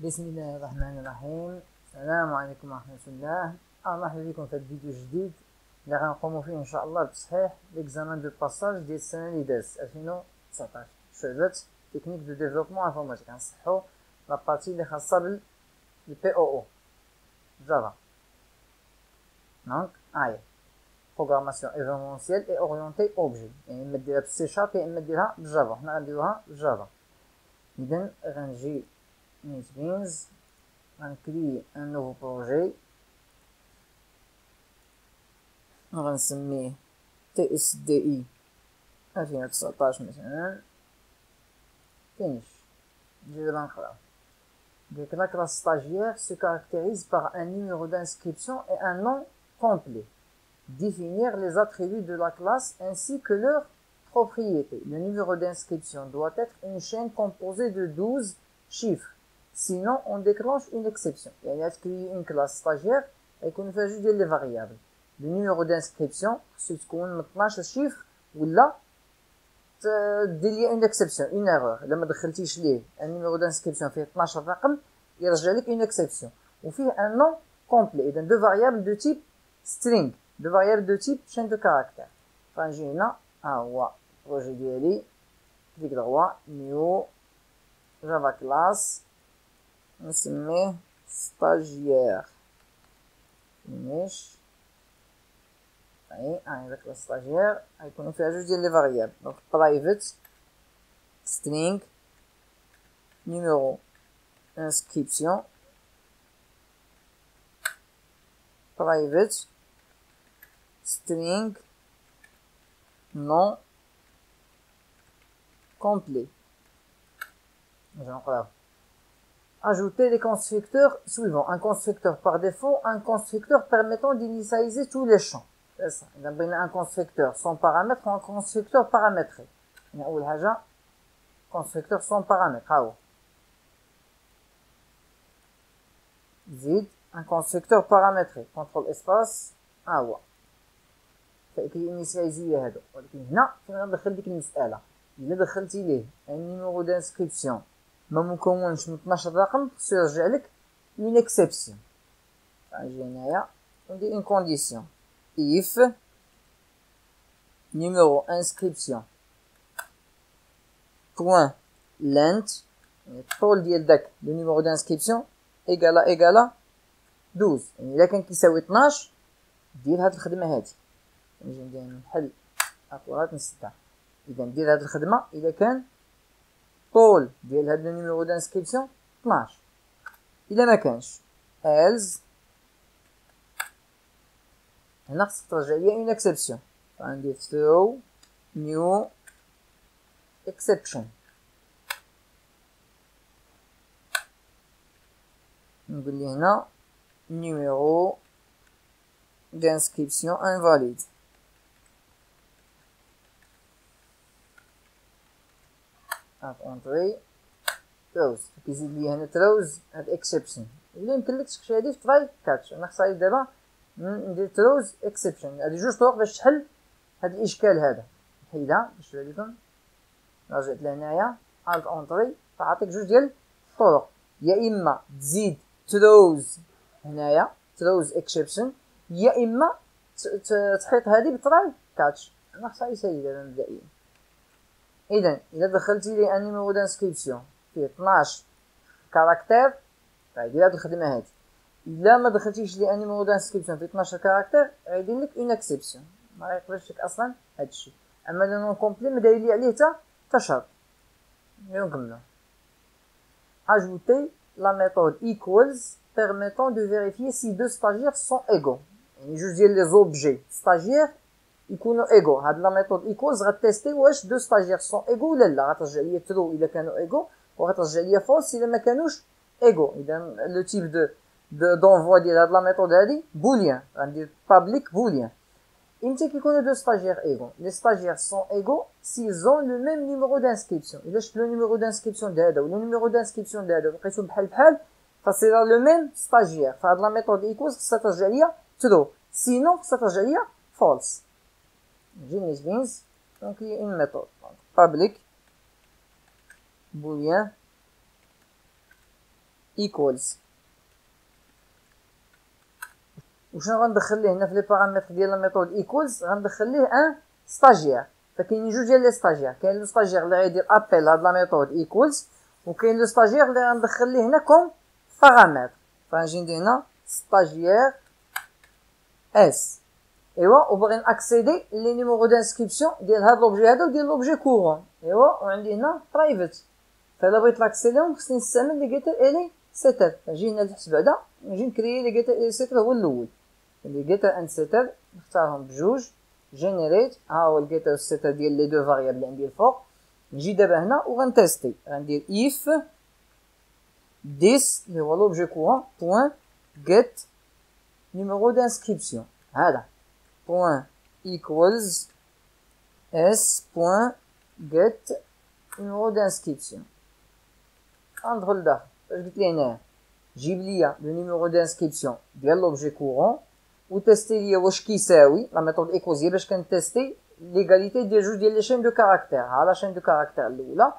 بسم الله الرحمن الرحيم. السلام عليكم ورحمة الله. مرحبا بكم في فيديو جديد اللي غنقومو فيه ان شاء الله بتصحيح ليكزامان دو باساج ديال السنة اللي دازت 2019 شعبة تكنيك دو ديفلوبمون انفورماتيك. غنصححو لابارتي اللي خاصة بالبي او جافا. دونك هاهي بروغراماسيون ايفينمونسيال اي اورينتي اوبجي، يعني اما ديرها بالسي شارب يا اما ديرها بالجافا. حنا غنديروها بالجافا. اذا غنجي NetBeans, on crée un nouveau projet, on va نسميه TSDI 2019 مثلا. finish. Je vais l'enclave. Donc la classe stagiaire se caractérise par un numéro d'inscription et un nom complet. Définir les attributs de la classe ainsi que leurs propriétés. Le numéro d'inscription doit être une chaîne composée de 12 chiffres. Sinon, on déclenche une exception. يعني créer une classe stagiaire يكون فيها جوج ديال لي فاريابل. Le numéro d'inscription خصو تكون من 12 chiffres ولا دير لي une exception, une erreur. إلا ما دخلتيش ليه un numéro d'inscription فيه 12 رقم يرجع لك une exception. وفيه un nom complet. إذا deux variables de type string, deux variables de type chaîne de caractères. غنجي هنا ها هو البروجي ديالي. كليك دغوا نيو جافا كلاس نسميه ستاجير. فينيش. هاي داك الستاجير غيكونوا فيها جوج ديال لي فاريابل. دونك برايفت string numéro inscription private string nom complet. Ajouter les constructeurs suivants. Un constructeur par défaut, un constructeur permettant d'initialiser tous les champs. C'est ça. Il y a un constructeur sans paramètres ou un constructeur paramétré. Il y a un constructeur sans paramètres. Zid, un constructeur paramétré. Contrôle espace. فإنيسياليزي هذا. ولكن هنا فين غندخل ديك المسألة. إلا دخلتي ليه النيميرو دانسكريبسيون ما مكونش من 12 رقم خصو يرجع لك اون اكسبسيون. غنجي هنايا وندير اون كونديسيون if numéro inscription point length يعني الطول ديال داك لو نيميرو دانسكريبسيون ايكالا 12. يعني الا كان كيساوي 12 دير هاد الخدمه هادي. نجي ندير نحل اطولات نسدها. اذا ندير هاد الخدمه اذا كان طول ديال هاد النيميرو دانسكريبسيون 12. الا ما كانش else هنا خصك ترجع ليا اون اكسبسيون. غندير throw new exception. نقول لي هنا numéro d'inscription invalide. entry throws كيزيد لي هنا throws هاد exception. الا يمكنلكش تمشي هادي في try catch. انا خصني دابا ندير throws exception. هادي جوج طرق باش تحل هاد الاشكال هذا. نحيدها باش تبان لكم. رجعت لهنايا alt entry تعطيك جوج ديال الطرق. يا اما تزيد throws هنايا throws exception يا اما تحيط هادي بتراي كاتش. انا خصني سيد هذا مبدئيا. اذا الا دخلتي لي ان نيميرو دانسكريبسيون فيه 12 كاركتير غيدير هاد الخدمه هادي. الا ما دخلتيش لي ان نيميرو دانسكريبسيون فيه 12 كاركتير غيدير لك اون اكسبسيون. ما غيقدرش لك اصلا هادشي. اما لو نون كومبلي ما داير لي عليه حتى شرط. نكملو. ajouter la méthode equals permettant de vérifier si deux stagiaires sont égaux. يعني جوج ديال لي زوبجي stagiaires يكونوا ايغو. هاد لا ميثود ايكوالز غتيستي واش دو ستاجير سون ايغو ولا لا. غترجع ليا ترو الا كانوا ايغو وغترجع ليا فولس الا ما كانوش ايغو. اذا لو تيب دونفوا ديال هاد لا ميثود هادي بوليان. غندير بابليك بوليان. امتى كيكونوا دو ستاجير ايغو؟ لي ستاجير سون ايغو سي زون لو ميم نيميرو دانسكريبسيون. الا شفت لو نيميرو دانسكريبسيون د هذا ولا نيميرو دانسكريبسيون د هذا لقيتهم بحال فسي لو ميم ستاجير. فهاد لا ميثود ايكوالز خصها ترجع ليا ترو. سينو خصها ترجع ليا فولس. NetBeans, donc il y a une méthode. Donc, public boolean ايكوالز. وشنو غندخل ليه هنا في لي بارامتر ديال لا ميثود ايكوالز؟ غندخل ليه ان ستاجير. فكاينين جوج ديال لي ستاجير، كاين لو ستاجير اللي غيدير ابيل هاد لا ميثود ايكوالز، وكاين لو ستاجير اللي غندخل ليه هنا كوم بارامتر. فغنجي ندير هنا ستاجير اس. ايوا وباغي ناكسيدي لي نيميرو دانسكريبسيون ديال هاد لوبجي هذا وديال لوبجي كورون. ايوا وعندي هنا برايفت، فالا بغيت لاكسيديهم خصني نستعمل لي جيتر الي سيتر. نجي هنا لتحت بعدا نجي نكري لي جيتر الي سيتر هو الاول، لي جيتر اند سيتر نختارهم بجوج، جينيريت ها هو الجيتر والسيتر ديال لي دو فاريابل اللي عندي الفوق. نجي دابا هنا وغنتيستي، غندير if this اللي هو لوبجي كورون بوين get numéro d'inscription، هذا point equals s point get numéro d'inscription. غندخل لداخل اش قلت لي هنايا جيب ليا لو نيميرو دانسكريبسيون ديال لوبجي كورون وتيستي ليا واش كيساوي. لا ميثود ايكوالز هي باش كنتيستي ليغاليتي ديال جوج ديال لي شين دو كاركتير. ها لا شين دو كاركتير الاولى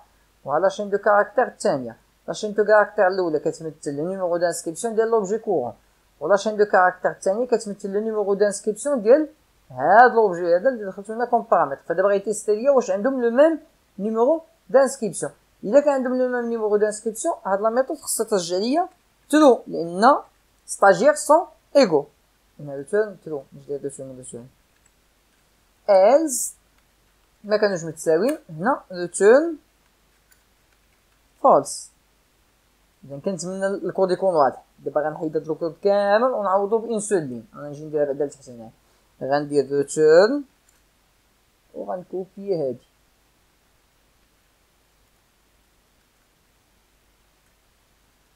وها لا شين دو كاركتير الثانيه. لا شين دو كاركتير الاولى كتمثل لو نيميرو دانسكريبسيون ديال لوبجي كورون، ولا شين دو كاركتير الثانيه كتمثل لو نيميرو دانسكريبسيون ديال هاد لوبجي هذا اللي دخلتو هنا كوم بارامتر. فدابا غيتيستي ليا واش عندهم لو ميم نيميرو دانسكريبسيون. الا كان عندهم لو ميم نيميرو دانسكريبسيون هاد لا ميثود خصها ترجع ليا ترو، لان ستاجير سون ايغو. هنا ريتيرن ترو، مش داير ريتيرن از ما كانوش متساويين، هنا ريتيرن فالس. اذا كنتمنى الكود يكون واضح. دابا غنحيد هاد الكود كامل ونعوضو بان سول لين. غنجي نديرها بعدا لتحت هنا، غندير ريتيرن وغنكوبي هادي.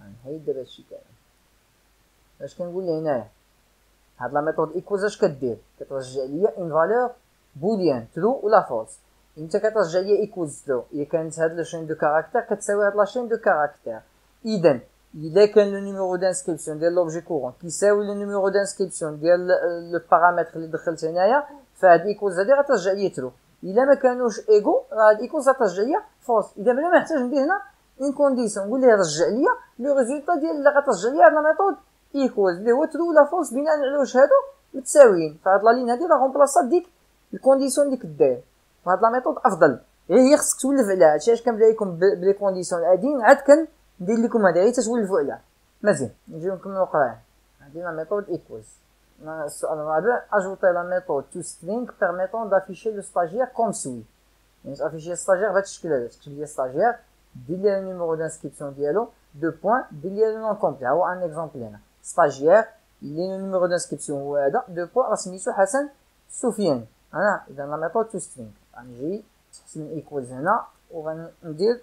غنحيد دابا هادشي كامل. اش كنقول لي هنايا هاد لا ميثود ايكوالز اش كدير؟ كترجع ليا ان فالور بوليان ترو ولا فولس. انت كترجع ليا ايكوالز ترو الا كانت هاد لا شين دو كاركتير كتساوي هاد لا شين دو كاركتير. اذا الا كان لو نيميرو دانسكريبسيون ديال لوبجي كورون كيساوي لو نيميرو دانسكريبسيون ديال لو بارامتر اللي دخلت هنايا، فهاد ايكوالز هادي غترجع ليا ترو. الا ما كانوش ايغو هاد ايكوالز غترجع ليا فولس. اذا بلا ما نحتاج ندير هنا اون كونديسيون نقول ليه رجع ليا لو ريزولطا ديال اللي غترجع ليا هاد لا ميثود ايكوالز اللي هو ترو ولا فولس بناء على واش هادو متساويين. فهاد لا لين هادي راه غومبلاصات ديك الكونديسيون اللي كدير. فهاد لا ميثود افضل، غير هي خصك تولف عليها. هادشي علاش كنبدا لكم بلي كونديسيون العاديين عاد كندير لكم هذا غير تتولفوا عليها. مزيان نجيو نكملو قرايه. عندنا لا ميثود ايكوالز. السؤال الرابع اجوتي لا ميثود تو سترينغ بيرميتون دافيشي لو ستاجير كوم سوي. يعني تافيشي الستاجير بهاد الشكل هذا، تكتب لي ستاجير دير لي النيميرو دانسكريبسيون ديالو دو بوين دير لي لو نون كومبلي. ها هو ان اكزومبل هنا ستاجير اللي لو نيميرو دانسكريبسيون هو هذا دو بوين راه سميتو حسن سفيان. انا اذا لا ميثود تو سترينغ غنجي تحت من ايكوالز هنا وغندير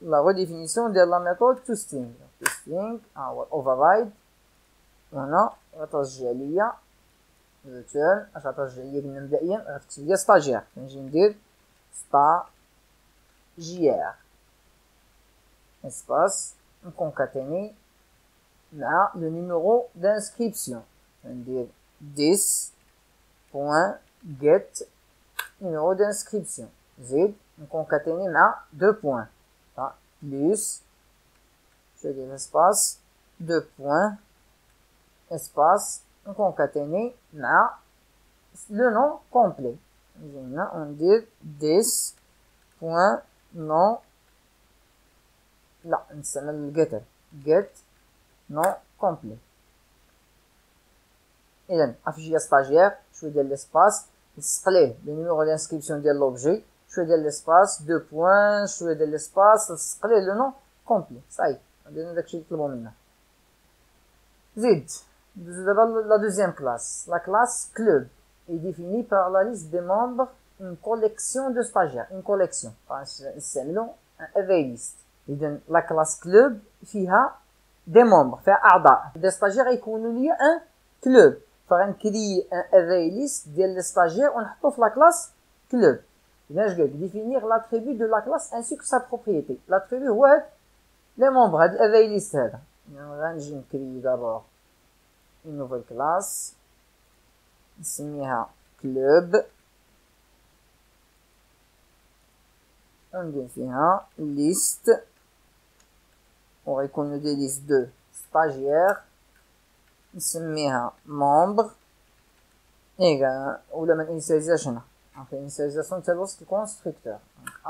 لا ريديفينيسيون ديال لا ميثود تو سترينغ. تو سترينغ ها هو اوفررايد هنا غترجع ليا ريتيرن. اش غترجع ليا قلنا مبدئيا غتكتب ليا ستاجير. نجي ندير ستاجير espace concaténé مع le numéro d'inscription. ندير this point get numéro d'inscription زيد concaténé مع deux points plus je dis espace deux points espace concaténé مع le nom complet. on dit this point nom لا نستعمل الجيتر get non complet. اذا افيشي ستاجير شويه ديال ليسباس نسق ليه لو نيميرو دانسكريبسيون ديال لوبجي، شويه ديال ليسباس دو بوين، شويه ديال ليسباس نسق ليه لو نون كومبلي. صاي درنا داكشي اللي طلبوا منا. زيد ندوزو دابا لا دوزيام كلاس. لا كلاس كلوب est définie par la liste des membres une collection de stagiaires. une collection نستعملو un array list. إذن لا كلاس كلوب فيها دي ممبر، فيها أعضاء. دي ستاجير يكونوا لي ان كلوب، فغنكري ان اري ليست ديال لي ستاجير ونحطو في لا كلاس كلوب. إذن اش قالك ديفينيغ لاتريبي دو لا كلاس انسي كو سا بروبريتي. لاتريبي هو هاد لي ممبر، هاد الاري ليست هذا. غنجي نكري دابور اون نوفيل كلاس نسميها كلوب وندير فيها ليست وغيكون لو ديليس دو ستاجير نسميها membre إيكال ولا ما ننساليزاش هنا دونك الانساليزاسيون تاع الوسط الكونستركتور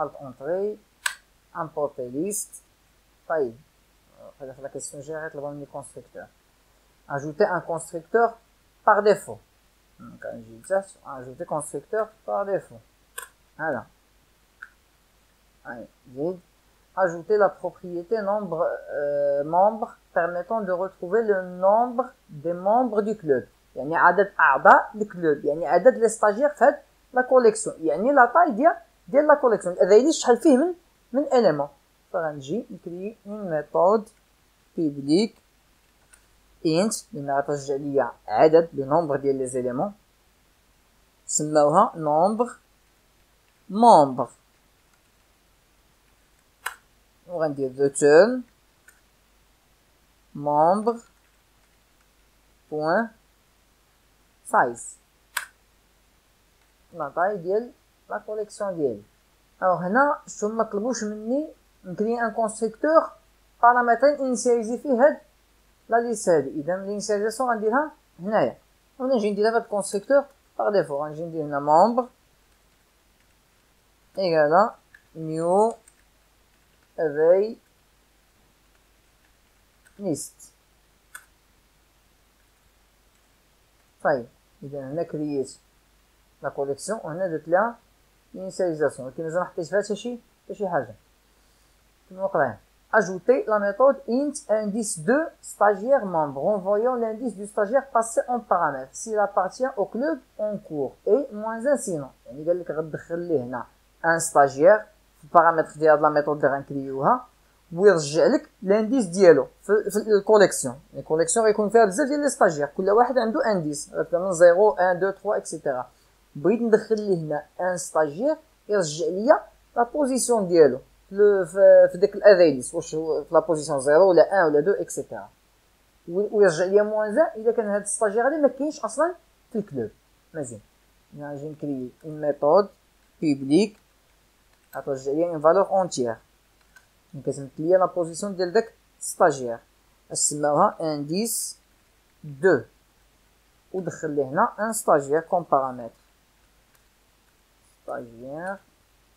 الت اونطري امبورتي ليست طيب هذا في لا كيسيون جي غيطلب مني كونستركتور ajouter un constructeur par défaut donc نجي لتحت ajouter constructeur par défaut voilà allez زيد ajouter la propriété membre permettant de retrouver le nombre des membres du club يعني عدد اعضاء الكلوب يعني عدد لي ستاجير في هاد لا كوليكسيون يعني لا طاي ديال لا كوليكسيون هذا شحال فيه من اليمون فغنجي نكري اون ميثود بيبليك انت اللي غترجع ليا عدد لو نومبر ديال لي زيليمون سماوها نومبر membre وغندير return membre point size لا طاي ديال لا كوليكسيون ديالي الوغ هنا شتو مطلبوش مني نكري ان كونستركتور بارامترين انيسياليزي فيه هاد لا ليست هادي اذا الانيسياليزاسيون غنديرها هنايا ونجي نديرها في هاد الكونستركتور باغ ديفو غنجي ندير هنا membre إيكالا new array list طيب إذا هنا كرييت لا كوليكسيون وهنا درت لها initialisation ولكن مازال محطيت فيها حتى شي حاجة كما قراين ajouter la méthode int indice de stagiaire membre renvoyant l'indice du stagiaire passé en paramètre s'il appartient au club en cours et moins un sinon يعني قال لك غتدخل ليه هنا ان ستاجير في البارامتر ديال هاد لا ميثود اللي غنكريوها ويرجع لك لانديس ديالو في الكوليكسيون الكوليكسيون غيكون فيها بزاف ديال لي ستاجير كل واحد عنده انديس مثلا 0 1 2 3 اكسيتيرا بغيت ندخل ليه هنا ان ستاجير يرجع ليا لا بوزيسيون ديالو في ديك الاريليس واش في لا بوزيسيون 0 ولا 1 ولا 2 اكسيتيرا ويرجع ليا موان اذا كان هاد الستاجير هذا ما كاينش اصلا في الكلوب مزيان نجي نكري اون ميثود بيبليك غترجع ليا اون فالور اونتيير كتمثل ليا لا بوزيسيون ديال داك ستاجير نسماوها انديس 2 ودخل ليه هنا ان ستاجير كوم بارامتر ستاجير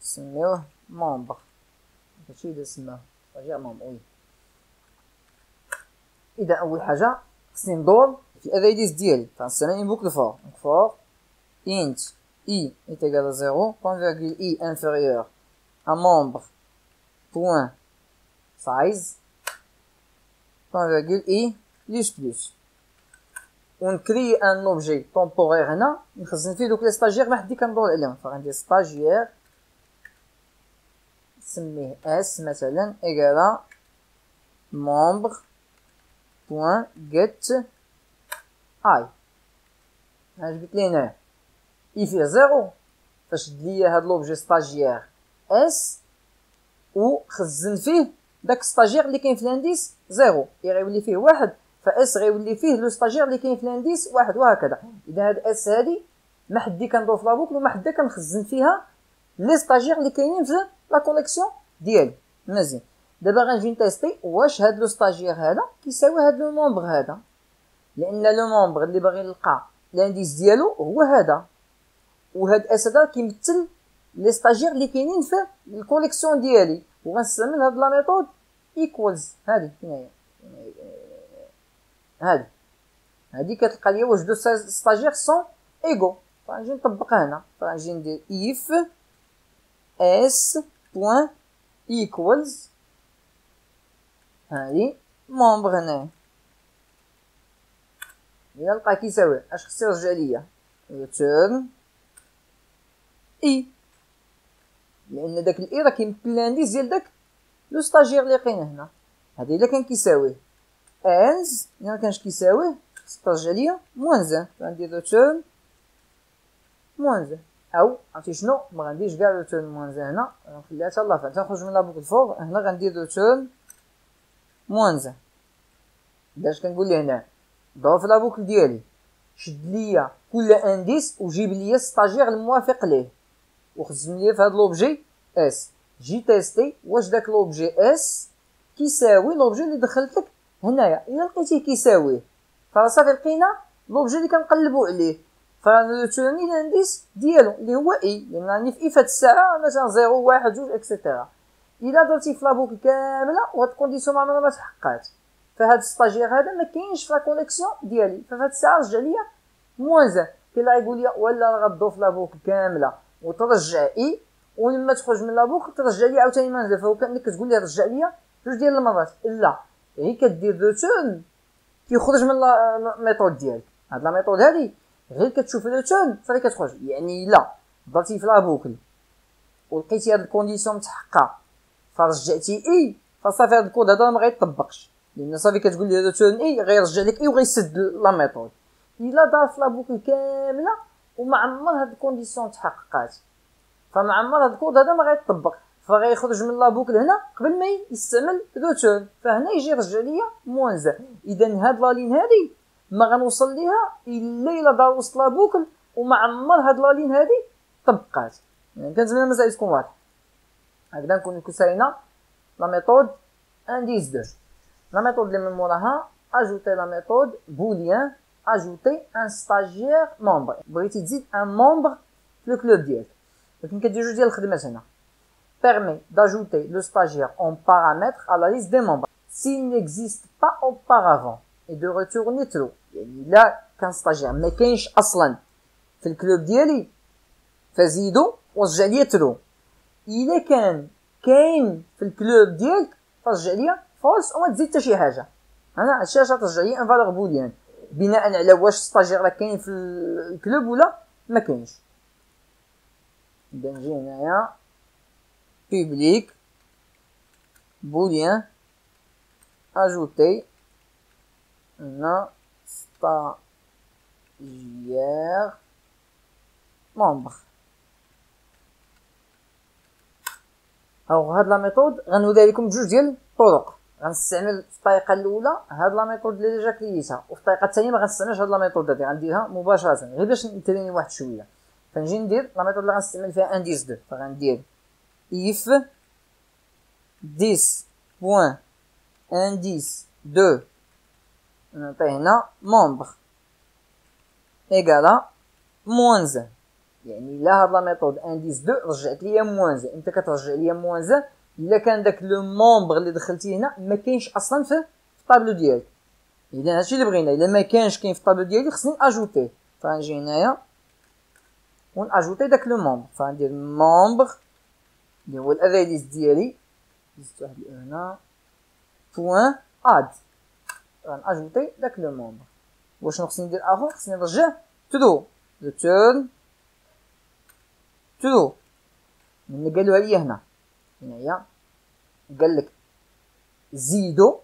نسميوه membre هادشي اللي سماه ستاجير membre وي اذا اول حاجه خصني ندور في الاريليس ديالي فنستعمل بوكل فور int i est égal à 0 point virgule i inférieur à membre point size point virgule i plus ونكري ان اوبجي طومبورير هنا نخزن فيه دوك لي ستاجير ما حدي كندور عليهم فغندير ستاجير نسميه اس مثلا ايكالا membre point get i اش قلت لي هنا اي فيه 0 فاش د ليا هاد لوبجي ستاجير اس و خزن فيه داك ستاجير اللي كاين في الانديس 0 غيولي فيه 1 فاس غيولي فيه لو ستاجير اللي كاين في الانديس 1 وهكذا اذا هاد اس هادي ما حدي كندور في لابوكل وما حدا كنخزن فيها لي ستاجير اللي كاينين في لا كوليكسيون ديالي مزيان دابا غنجي نتيستي واش هاد لو ستاجير هذا كيساوي هاد لو مومبر هذا لان لو مومبر اللي باغي نلقى الانديس ديالو هو هذا وهاد اس هذا كيمثل لي ستاجير اللي كاينين في الكوليكسيون ديالي وغنستعمل هاد لا ميثود ايكوالز هادي هنايا هادي كتلقى ليا واش دو ستاجير سون ايغو فغنجي نطبقها هنا فغنجي ندير if s point equals هادي مومبر هنايا الا لقى كيساوي اش خصو يرجع ليا return اي لان داك الاي راه كيمثل الانديس ديال داك لو ستاجير اللي لقينا هنا هذا الا كان كيساوي انز الا كانش كيساويه ترجع ليا موان زان غندير ريتيرن موان زان او عرفتي شنو ما غنديرش كاع ريتيرن موان زان هنا غنخليها حتى لافان تنخرج من لابوك الفور هنا غندير ريتيرن موان زان باش كنقول ليه هنا دور في لابوك ديالي شد ليا كل انديس وجيب ليا ستاجير الموافق ليه وخزن ليا في هاد لوبجي اس جي تيستي واش داك لوبجي اس كيساوي لوبجي اللي دخلت لك هنايا. الا لقيتيه كيساويه فصافي لقينا لوبجي اللي كنقلبوا عليه. فالتوني الانديس ديالو اللي هو اي، لان راني في فهاد الساعه مثلا 0 1 2 اكسيتيرا. الا درتي في لابوك كامله وهاد الكونديسيون عمرها ما تحققات، فهاد الستاجير هذا ما كاينش في لا كوليكسيون ديالي. فهاد الساعه رجع ليا موازن. كاين اللي غيقول لي ولا غدو في لابوك كامله وترجع اي، ولما تخرج من لابوك ترجع لي عاوتاني منزل. فهو كانك كتقول لي رجع لي جوج ديال المرات. لا، هي كدير روتون كيخرج من لا ميثود ديالك. هاد لا ميثود هادي غير كتشوف روتون صافي كتخرج. يعني الا درتي في لابوكل ولقيتي هاد الكونديسيون متحققه فرجعتي اي، فصافي هاد الكود هذا ما غيطبقش، لان صافي كتقول لي روتون اي غيرجع لك اي وغيسد لا ميثود. الا دار في لابوكل كامله وما عمر هاد الكونديسيون تحققات فما عمر هاد الكود هذا ما غيطبق، فغيخرج من لابوكل هنا قبل ما يستعمل روتون، فهنا يجي يرجع ليا موانزه. اذا هاد لا لين هادي ما غنوصل ليها الا دار وسط لابوكل وما عمر هاد لا لين هادي طبقات. يعني كنتمنى المسائل تكون واضحه. هكذا نكون كسرنا لا ميثود انديس 2. لا ميثود اللي من موراها اجوتي لا ميثود بوليان اجوتي ان ستاجير مومبر. بغيتي تزيد ان مومبر في الكلوب ديالك، ولكن كدير جوج ديال الخدمات هنا. permet d'ajouter le stagiaire en paramètre à la liste des membres s'il n'existe pas auparavant et de retourner true. يعني لا كان ستاجير ما كاينش اصلا في الكلوب ديالي فزيدو ورجع ليا ترو. الا كان كاين في الكلوب ديالك فرجع ليا فولس وما تزيد حتى شي حاجه. انا هادشي اش ترجع ليا ان فالور بوليان بناء على واش ستاجير راه كاين في الكلوب ولا ما كاينش. اذا نجي هنايا public boolean ajouter un stagiaire membre. هاد لا ميثود غنوري لكم بجوج ديال الطرق. غنستعمل في الطريقه الاولى هاد لا ميثود اللي ديجا كرييتها، وفي الطريقه الثانيه ما غنستعملش هاد لا ميثود هادي، غنديرها مباشره غير باش نتريني واحد شويه. فنجي ندير لا ميثود اللي غنستعمل فيها انديس 2. فغندير if 10.indice2 نعطيه هنا membre égale موانزه. يعني لا هاد لا ميثود انديس 2 رجعت ليا موانزه. انت كترجع ليا موانزه الا كان داك لو مومبر اللي دخلتيه هنا ما كاينش اصلا في الطابلو ديالك. اذا هادشي اللي بغينا. الا ما كاينش كاين في الطابلو ديالي خصني اجوتيه. فغنجي هنايا وناجوتي داك لو مومبر. فغندير مومبر اللي هو الافاليس ديالي زدت واحد هنا بوين اد. غناجوتي داك لو مومبر. واش خصني ندير اخر؟ خصني نرجع ترو ريتيرن ترو. من قالوها ليا هنايا قال لك زيدو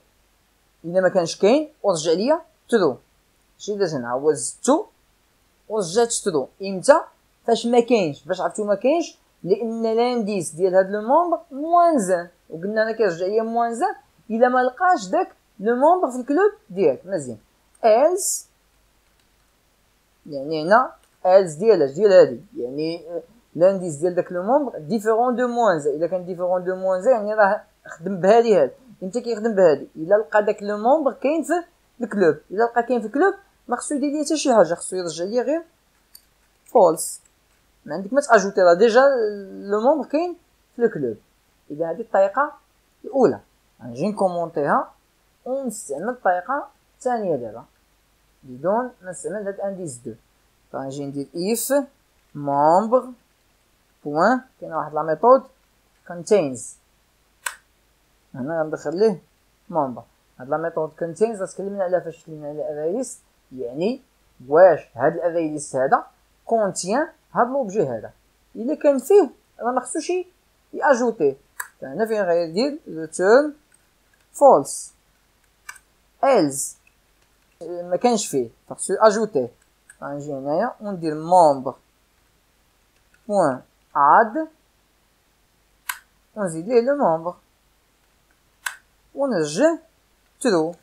الا ما كانش كاين ورجع ليا ترو. شي درت هنا هو زدتو ورجعت ترو. امتى؟ فاش ما كاينش. باش عرفتو ما كاينش؟ لان لانديس ديال هاد لو مومبر موانزان، وقلنا انا كيرجع ليا موانزان الا ما لقاش داك لو مومبر في الكلوب ديالك. مزيان. else يعني هنا else ديال هادي يعني لانديس ديال داك لو مومبر ديفيرون دو موانزان. الا كان ديفيرون دو موانزان يعني راه خدم بهادي. هاد امتى كيخدم بهادي؟ الا لقى داك لو مومبر كاين في الكلوب. الا لقى كاين في الكلوب ما خصو يدير ليا حتى شي حاجه، خصو يرجع ليا غير فولس. ما عندك ما تاجوتي راه ديجا لو مومبر كاين في الكلوب. اذا هذه الطريقه الاولى غنجي نكومونتيها ونستعمل الطريقه الثانيه دابا بدون ما نستعمل هاد انديس 2. فغنجي ندير if membre بوين كاينه واحد لا ميثود contains. هنا غندخل ليه membre. هاد لا ميثود contains تكلمنا عليها فاش تكلمنا على الافاليس، يعني واش هاد الافاليس هذا كونتيان هاد لوبجي هذا. الا كان فيه راه ما خصوش ياجوتيه. فهنا فين غيدير return false. else ما كانش فيه فخصو اجوتيه. غنجي هنايا وندير membre بوين اد ونزيد ليه لو مومبر ونرجع ترو.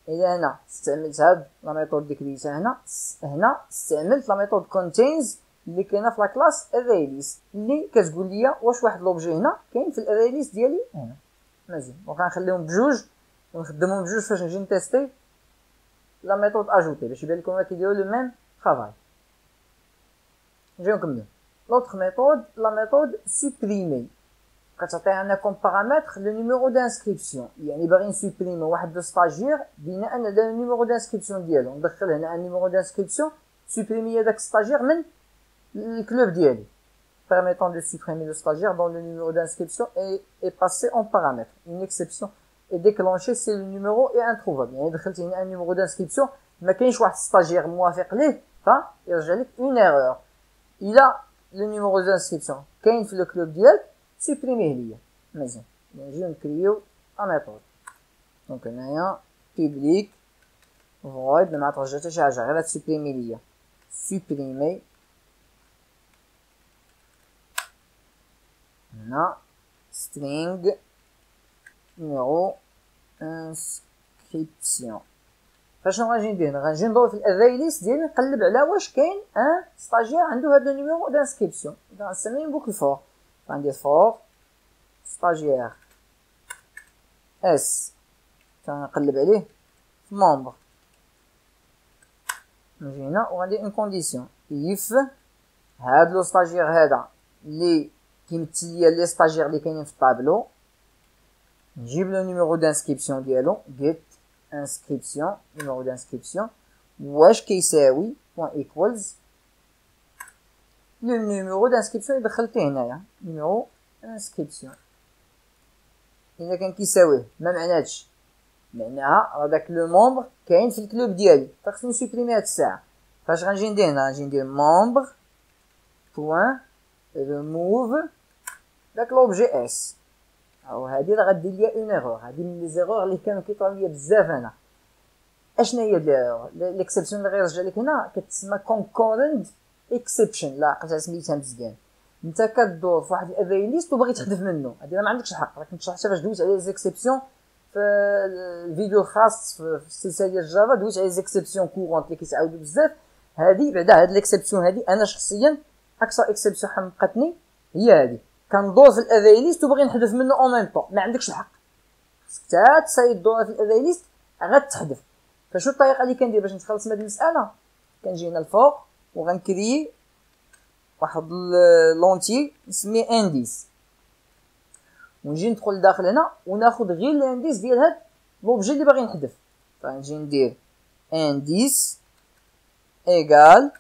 اذا هنا استعملت هاد لا ميثود اللي كريتها هنا استعملت لا ميثود contains اللي كاينه في لا كلاس افاليس اللي كتقول لي واش واحد لوبجي هنا كاين في الافاليس ديالي هنا. مزيان وغنخليهم بجوج ونخدمهم بجوج فاش نجي نتيستي لا ميثود اجوتي باش يبان لكم راه كيديروا لو ميم طرافاي. نجيو نكملو لوطخ ميثود لا ميثود سوبريمي كتعطينا كوم بارامتر لو نيميرو دانسكريبسيون، يعني باغي نسوبريمي واحد لو ستاجير بناء على لو نيميرو دانسكريبسيون ديالو، ندخل هنا ان نيميرو دانسكريبسيون سوبريمي هذاك ستاجير من الكلوب ديالي permettant de supprimer le stagiaire dont le numéro d'inscription est passé en paramètre. Une exception est déclenchée si le numéro est introuvable. يعني دخلت هنا un numéro d'inscription ما كاينش واحد stagiaire موافق ليه فيرجع لك une erreur. Il a le numéro d'inscription كاين في الكلوب ديالك سوبريميه ليا مزيان. نجيو نكريو ا ميثود دونك هنايا public void ما ترجع حتى شي حاجه غير تسوبريمي ليا سوبريمي هنا string numéro inscription. فاشنو غنجي ندير؟ غنجي ندور في الاري ليست ديالي نقلب على واش كاين ان ستاجير عنده هذا النيميرو دانسكريبسيون. غنسميه بوكل فور غندير فور ستاجير اس كنقلب عليه في ممبر. نجي هنا وغندير اون كونديسيون if هاد لو ستاجير هذا لي كيمثل ليا لي ستاجير اللي كاينين في الطابلو، نجيب لو نيميرو دانسكريبسيون ديالو get inscription numéro d'inscription واش كيساوي point equals لو نيميرو دانسكريبسيون اللي دخلته هنايا نيميرو انسكريبسيون. اذا كان كيساويه ما معناتش معناها راه داك لو مومبر كاين في الكلوب ديالي خاصني نسوبريمي هاد الساعه. فاش غنجي ندير هنا غنجي ندير مومبر point remove داك لوبجي اس او هادي راه غدير ليا اون ايرور. هادي من لي زيرور اللي كانوا كيطراو ليا بزاف انا. اشنا هي الايرور ليكسيبسيون اللي غيرجع لك هنا كتسمى كونكورنت اكسبشن. لا عقلتها سميتها مزيان. انت كدور في واحد الاري ليست وباغي تحذف منه هادي ما عندكش الحق. راك نشرح حتى فاش دويت على ليزيكسيبسيون في الفيديو الخاص في السلسله ديال جافا دويت على ليزيكسيبسيون كورونت اللي كيتعاودوا بزاف. هادي بعدا هاد ليكسيبسيون هادي انا شخصيا اكثر اكسبسيون حمقتني هي هادي. كندور في الاري ليست وباغي نحذف منه اون ميم طون ما عندكش الحق. خصك حتى تصايد دور في الاري ليست غتحذف. فشنو الطريقه اللي كندير باش نتخلص من هاد المساله؟ كنجي هنا الفوق وغنكري واحد لونتي نسميه انديس ونجي ندخل لداخل هنا وناخذ غير الانديس ديال هاد لوبجي اللي باغي نحذف. فنجي ندير انديس ايغال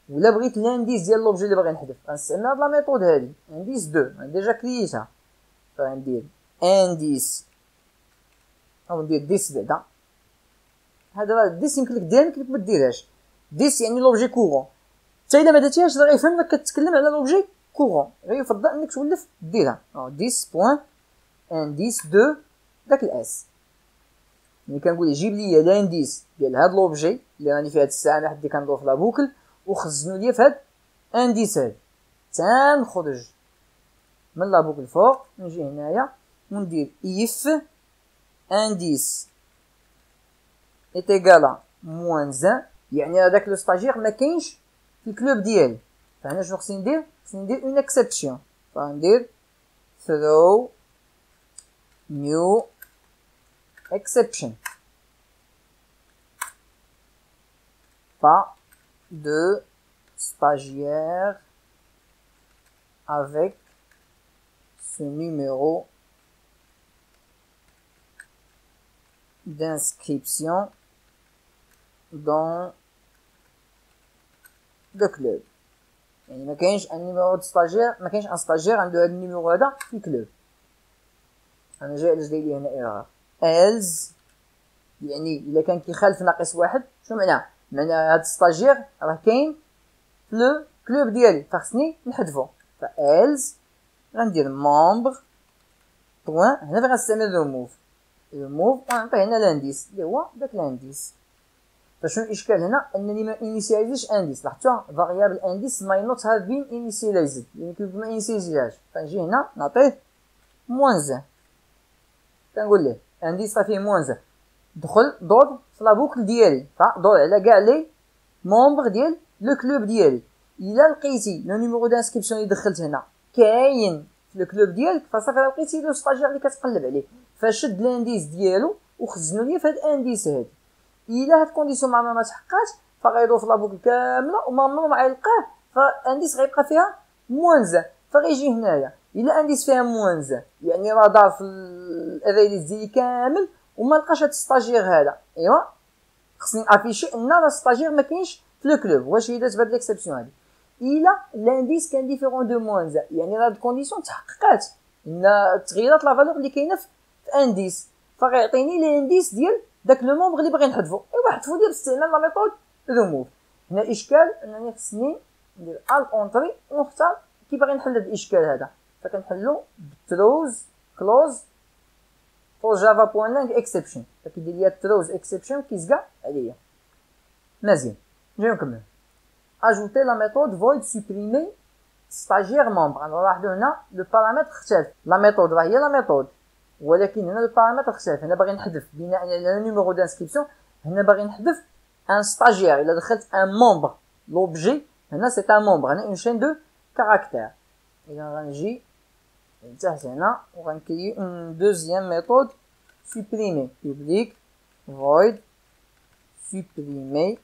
ولا بغيت الانديس ديال لوبجي اللي باغي نحذف غنستعمل هاد لا ميثود هادي انديس 2 انا ديجا كرييتها. فندير انديس او ندير ديس بعدا. هذا ديس يمكن لك دير يمكن لك ما ديرهاش. ديس يعني لوبجي كورون. حتى الا ما درتيهاش راه يفهم انك كتكلم على لوبجي كورون غير يفضل انك تولف ديرها. ديس بوين انديس 2 داك الاس. ملي كنقول جيب لي الانديس ديال هاد لوبجي اللي راني في هاد الساعه انا حدي كندور في لا بوكل وخزنو ليا في هاد انديس هاد تنخرج من لا بوكل فوق. نجي هنايا وندير if انديس est égal à moins 1 يعني هذاك لو ستاجير ما كاينش في الكلوب ديالي. فهنا شنو خصني ندير؟ خصني ندير اون اكسبسيون. فندير throw new exception pas de stagiaire avec ce numéro d'inscription dans le club. يعني ما كاينش ان نيميرو دو ستاجير ما كاينش ان ستاجير عنده هذا النيميرو هذا في الكلوب. انا جاي علاش داير لي هنا ايرور else يعني الا كان كيخالف ناقص واحد. شنو معناه؟ معناه هاد الستاجير راه كاين في لو كلوب ديالي فخصني نحذفو. ف else غندير membre بوين هنا فين غنستعمل remove ونعطيه هنا لانديس اللي هو داك لانديس. فشنو الاشكال هنا؟ انني ما انيسياليزيش انديس. لاحظتوا فاريابل انديس may not have been initialized يعني كيف ما انيسياليزيهاش. فنجي هنا نعطيه موان 1 كنقول ليه انديس راه فيه موان 1 دخل دور في لا بوكل ديالي. فدور على كاع لي مومبر ديال لو كلوب ديالي. الا لقيتي لو نيميرو دانسكريبسيون اللي دخلت هنا كاين في الكلوب ديالك فصافي راه لقيتي لو ستاجير اللي كتقلب عليه. فشد لانديس ديالو وخزنو ليا في هاد الانديس هادي. الا هاد الكونديسيون ما تحققاتش فغيضوف لابوكل كامله وما غيلقاه، فانديس غيبقى فيها موان 1، فغيجي هنايا الا انديس فيها موان 1 يعني راه دار في الاريليز ديالي كامل وما لقاش هاد الستاجير هذا. ايوا خصني افيشي ان راه الستاجير ما كاينش في لو كلوب. واش هي دات بهاد ليكسيبسيون هادي؟ الا لانديس كان ديفيرون دو موان 1 يعني راه هاد الكونديسيون تحققات ان تغيرات لا فالور اللي كاينه في انديس، فغيعطيني لانديس ديال داك لو مومبر اللي باغي نحذفو. ايوا حذفو ديال باستعمال لا ميثود ريموف. هنا الاشكال انني خصني ندير الت اونتري ونختار كي باغي نحل هاد الاشكال هذا، فكنحلو بتروز كلوز فور جافا بوين لانج اكسبشن، فكيدير ليا تروز اكسبشن كيزكا عليا. مزيان نجيو نكمل. اجوتي لا ميثود void supprimer stagiaire membre. نلاحظوا هنا لو بارامتر اختلف، لا ميثود راه هي لا ميثود ولكن هنا لو بارامتر اختلف. هنا باغي نحذف بناء على نيميرو دانسكريبسيون، هنا باغي نحذف ان ستاجير. الا دخلت ان مومبر لوبجي هنا سي ان مومبر، هنا اون شين دو كاركتير. اذا غنجي لتحت هنا وغنكري اون دوزيام ميثود supprimer public void supprimer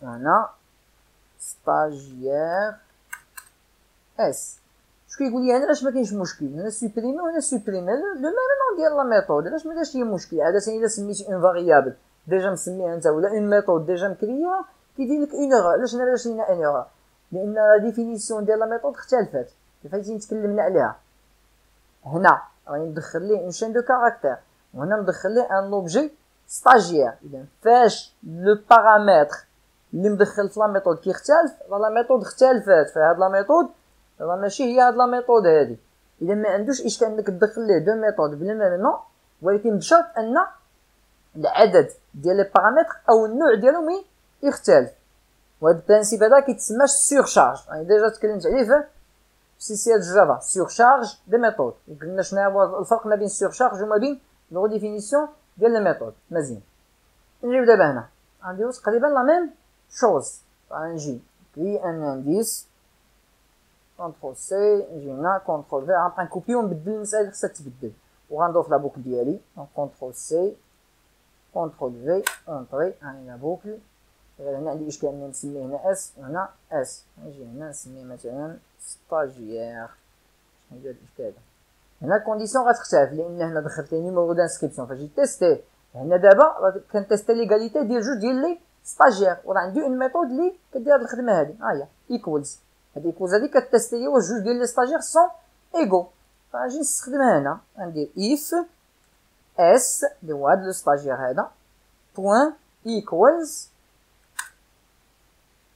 هنا stagiaire اس. شكون كيقول لي هنا علاش ما كاينش مشكل؟ هنا سوبريمي وهنا سوبريمي لو ميم نون ديال لا ميثود، علاش ما داش ليا مشكل؟ عادة الا سميتي اون فاريابل ديجا مسميها انت ولا اون ميثود ديجا مكريها كيدير لك اون ايرور. علاش هنا داش لينا اون ايرور؟ لان لا ديفينيسيون ديال لا ميثود اختلفت كيفاش تكلمنا عليها. هنا راني مدخل ليه اون شين دو كاركتير وهنا مدخل ليه ان اوبجي ستاجير. اذا فاش لو بارامتر اللي مدخل في لا ميثود كيختلف لا ميثود اختلفت. فهاد لا ميثود راه ماشي هي هاد لا ميثود هادي. اذا ما عندوش اشكال انك تدخل ليه دو ميثود بلا ميم نون، ولكن بشرط ان العدد ديال لي بارامتر او النوع ديالهم يختلف. وهاد البرانسيب هذا كيتسمى سورشارج، يعني ديجا تكلمت عليه في سلسله جافا سورشارج دي ميثود، وقلنا شنو هو الفرق ما بين سورشارج وما بين لو ديفينيسيون ديال لي ميثود. مزيان نجيو دابا هنا غنديرو تقريبا لا ميم شوز. غنجي كري ان انديس كونترول سي، نجي هنا كونترول في، غنبقى نكوبي ونبدل المسائل اللي خصها تبدل وغنضيف لا بوكل ديالي. كونترول سي كونترول في اونطري، هاني لا بوكل. غير هنا عندي اشكال اني نسميه هنا اس وهنا اس. نجي هنا نسميه مثلا ستاجير. شنو هي الاشكال هنا؟ الكونديسيون غتختلف لان هنا دخلت لي نيميرو دانسكريبسيون فاش جيت تيستي. هنا دابا كنتيستي ليغاليتي ديال جوج ديال لي ستاجير وراه عندي اون ميثود اللي كدير هاد الخدمه هادي. ها هي ايكوالز، هاد ايكوالز هادي كتيستي لي واش جوج ديال لي ستاجير سون ايغو. فغنجي نستخدمها هنا، غندير اف اس اللي هو هاد لو ستاجير هذا بوين ايكوالز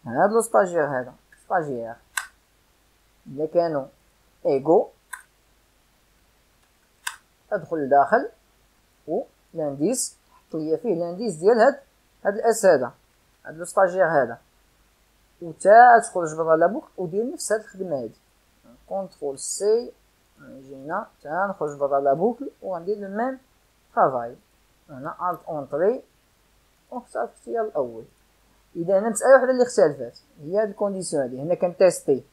هاد لو ستاجير هذا ستاجير الا كانوا ايغو ادخل لداخل و لانديس حط ليا فيه لانديس ديال هاد الاس هذا هاد لو ستاجير هذا، و تا تخرج برا لا بوك ودير نفس هاد الخدمه هادي. كونترول سي نجي هنا تا نخرج برا لا بوكل وغندير لو ميم طرافاي. هنا الت اونطري ونختار الاختيار الاول. اذا هنا مساله وحده اللي اختلفت هي هاد الكونديسيون هادي. هنا كنتيستي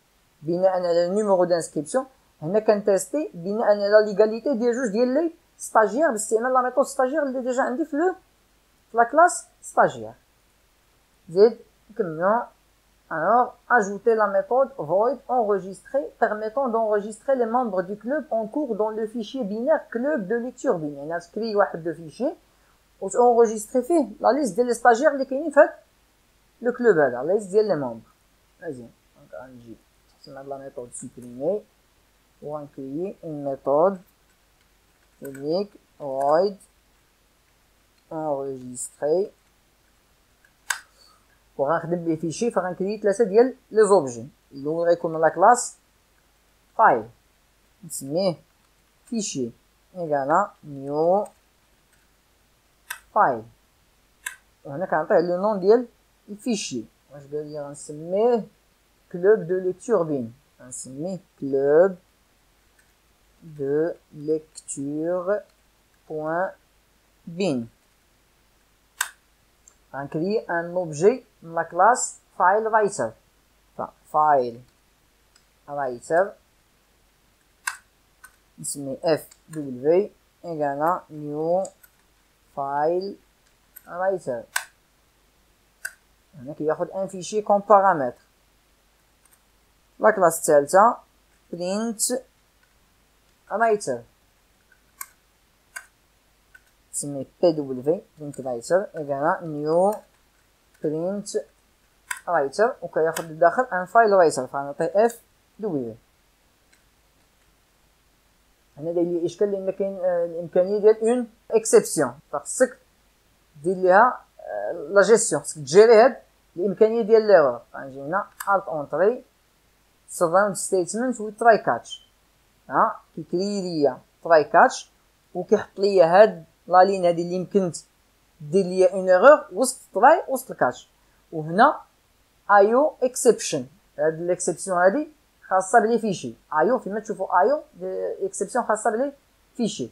بناء على النيميرو دانسكريبسيون، هنا كنتيستي بناء على ليغاليتي ديال جوج ديال لي ستاجير باستعمال لا ميثود ستاجير اللي ديجا عندي في لا كلاس ستاجير. زيد نكملو. Alors, ajouter la méthode void enregistrée permettant d'enregistrer les membres du club en cours dans le fichier binaire club de lecture bin. يعني تكري واحد دو فيشي و تونغوجيستري فيه لا ليست ديال لي ستاجير اللي كاينين في هاد لو كلوب هذا، لا ليست ديال لي ممبر. مزيان دونك غنجي نستعمل هاد لا ميثود سوبريمي و غنكريي اون ميثود public void enregistré وغنخدم بيه فيشي. فغنكري 3 ديال لي زوبجي. الاول غيكون لا كلاس فايل نسميه فيشي ايكالا نيو فايل، وهنا كنعطيه لو نون ديال الفيشي. واش قال لي غنسميه كلوب دو ليكتور بين، غنسميه كلوب دو ليكتور بوين بين. غنكري ان اوبجي من لا كلاس فايل رايتر. فايل رايتر نسمي اف دبليو ايكالا نيو فايل رايتر. هنا كياخد ان فيشي كوم بارامتر. لا كلاس الثالثة print writer، نسمي pw print writer ايكالا نيو print writer، وكياخد للداخل ان فايل رايتر، فغنعطيه اف دبليو. هنا داير لي اشكال لان كاين الامكانيه ديال اون اكسبسيون، فخصك دير ليها لا جيستيون، خصك تجيري هاد الامكانيه ديال ليرور. غنجي هنا الت اونتري سراوند ستيتمنت و تراي كاتش، ها كيكري ليا تراي كاتش وكيحط ليا هاد لا لين هادي اللي يمكن دير ليا اون ايرور وسط تراي وسط الكاتش. وهنا ايو اكسبشن، هاد الاكسبسيون هادي خاصه بلي فيشي ايو، فيما تشوفوا ايو اكسبسيون خاصه بلي فيشي.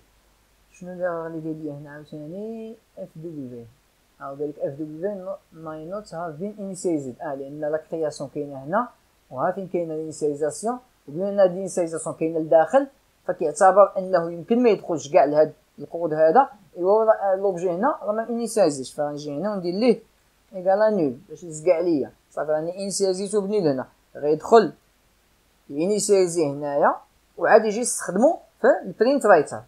شنو اللي داير ليا هنا عاوتاني اف دبليو، او دالك اف دبليو ماي نوت هاف بين انيسيزد، لان لا كرياسيون كاينه هنا وها فين كاينه الانيسيزاسيون، وبما ان هاد الانيسيزاسيون كاينه لداخل فكيعتبر انه يمكن ما يدخلش كاع لهاد الكود هذا، ايوا لوبجي هنا راه ما انيسيزيش، فغنجي هنا وندير ليه ايكالا نول باش يزكع ليا، صافي راني انيسيزيتو بنيل هنا، غيدخل ينيسيزي هنايا وعاد يجي يستخدمو في البرينت رايتر.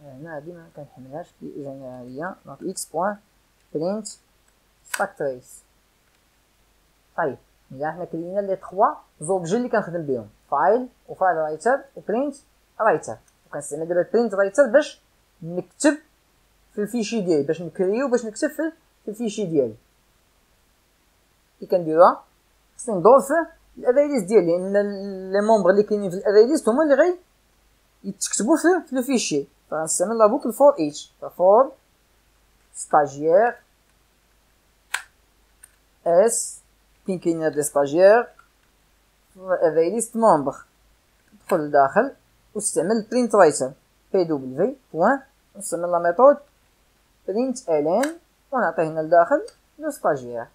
هنا هادي ما كنحملهاش في جينيراليا دونك اكس بوين برينت ستاك تريس. طيب الا حنا كرينا لي 3 زوبجي اللي كنخدم بهم، فايل وفايل رايتر وبرينت رايتر، وكنستعمل دابا البرينت رايتر باش نكتب في الفيشي ديالي، باش نكريو باش نكتب في الفيشي ديالي. كي كنديروها خصني ندور في الاري ليست ديالي، لان لي مونبر اللي كاينين في الاري ليست هما اللي غي يتكتبوا في لو فيشي، فغنستعمل لا بوكل فور ايتش، فور ستاجير اس فين كاين هاد لي ستاجير الاري ليست مونبر، ندخل لداخل واستعمل برينت رايتر بي دبليو بوين، نستعمل لا ميثود برينت الين ونعطيه هنا لداخل لو ستاجير.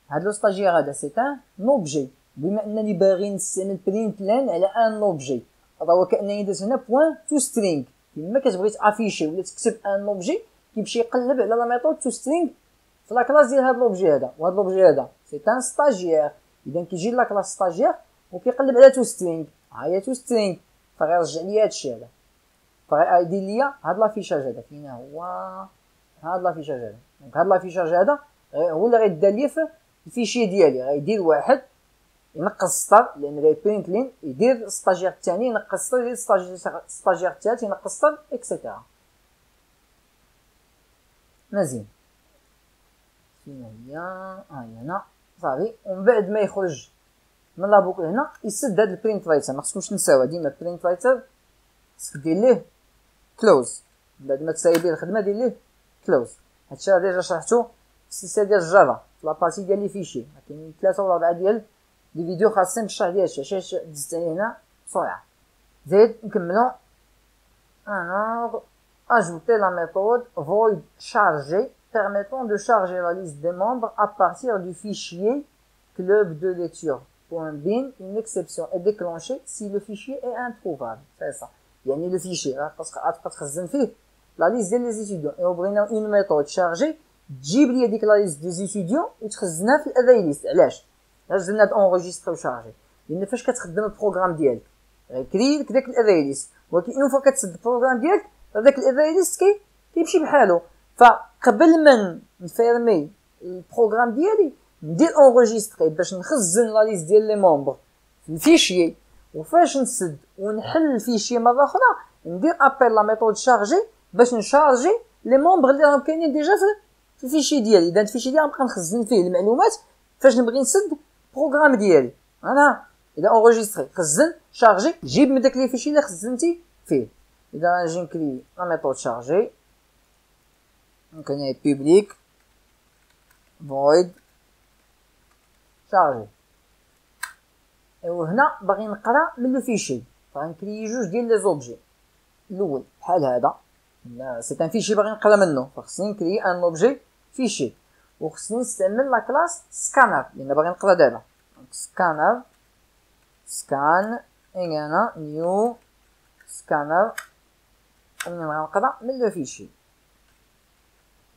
هاد لو ستاجير هذا سي ان اوبجي، بما انني باغي نستعمل برينت لين على ان اوبجي، هذا هو كانني درت هنا بوين تو سترينغ، كيما كتبغي تافيشي ولا تكتب ان اوبجي كيمشي يقلب على لا ميثود تو سترينغ في لا كلاس ديال هاد لوبجي هذا، وهاد لوبجي هذا سي ان ستاجير، اذا كيجي لا كلاس ستاجير وكيقلب على تو سترينغ، ها هي تو سترينغ، فغيرجع لي هادشي هذا، فغيدير ليا هاد لافيشاج هذا، فين هو هاد لافيشاج هذا. دونك هاد لافيشاج هذا هو اللي غيدير لي في الفيشي ديالي، غيدير واحد ينقص سطر لان غيبرينت لين، يدير ستاجير الثاني ينقص سطر، يدير ستاجير الثالث ينقص سطر اكسيتيرا. مزيان فين هي هنا صافي. ومن بعد ما يخرج من لابوكل هنا يسد هاد البرينت رايتر، ما خصكمش تنساوها ديما البرينت رايتر خصك دير ليه كلوز، بعد ما تسايبي الخدمه دير ليه كلوز. هادشي راه ديجا شرحتو في السلسله ديال الجافا في لابارتي ديال لي فيشي، كاينين 3 ولا 4 ديال لي فيديو خاصين بالشرح ديال هادشي، علاش دزت عليه هنا بسرعه. زيد نكملو. Ajouter la méthode void charger permettant de charger la liste des membres à partir du fichier club de lecture.bin. Une exception est déclenchée si le fichier est introuvable. C'est ça. يعني le fichier parce que تخزن فيه la liste ديال les étudiants et بغينا une méthode charger تجيب لي ديك la liste des étudiants وتخزنها في الاري list. علاش درنا هاد اونغيستري وشارجي؟ لان فاش كتخدم البروغرام ديالك غيكري لك داك الاري ليست، ولكن اون فوا كتسد البروغرام ديالك هذاك الاري ليست كيمشي بحالو. فقبل ما نفيرمي البروغرام ديالي ندير اونغيستري باش نخزن لا ليست ديال لي مونبر في الفيشي، وفاش نسد ونحل الفيشي مره اخرى ندير ابل لا ميثود شارجي باش نشارجي لي مونبر اللي راهم كاينين ديجا في الفيشي ديالي. اذا الفيشي ديالي غنبقى نخزن فيه المعلومات فاش نبغي نسد البروغرام ديالي. انا اذا اونغيستري خزن شارجي جيب من داك لي فيشي اللي خزنتي فيه. اذا غنجي نكري لا ميثود شارجي ممكن هي بوبليك فويد شارجي، وهنا باغي نقرا من لو فيشي فغنكري جوج ديال لي زوبجي. الاول بحال هذا سي ان فيشي باغي نقرا منه، فخصني نكري ان اوبجي فيشي، وخصني نستعمل لا كلاس سكانر لان باغي نقرا دابا. سكانر سكان ايغانا نيو سكانر ومنين غنقرا من لو فيشي.